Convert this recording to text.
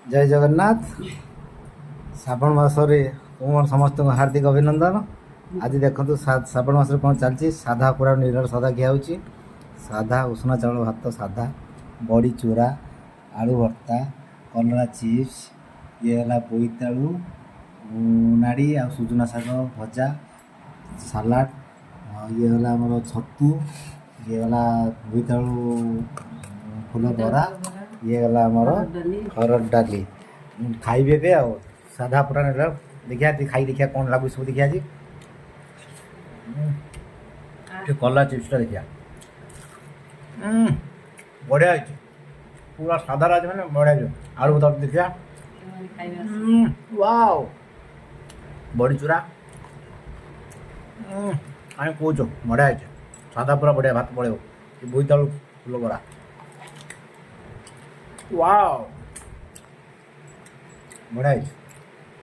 जय जगन्नाथ। श्रावण मासरे तुम समस्त हार्दिक अभिनंदन। आज देखो श्रावण मास कौन चलती साधा पूरा निर साधा खिया होची। साधा उषुना चावल भात साधा बड़ी चूरा आलू भर्ता कलरा चिप्स ये है बोईतालु नाड़ी आ सुजुना शाग भजा सालाड ये है आमर छतु ये है बोईतालु फूल बरा ये है आमर हरड़ डाली खाइबे बे आ साधा पूरा देखिया खाई देखिया कौन लागू सब देखिया जी कलरा चिप्स देखिया बढ़िया पूरा सादा राज मैंने बढ़िया आलू बता देखिया वाओ बड़ी चूरा कहीं कौच बढ़िया सादा पूरा बढ़िया भात पड़े बोईतालु फूल बरा वाओ बढ़िया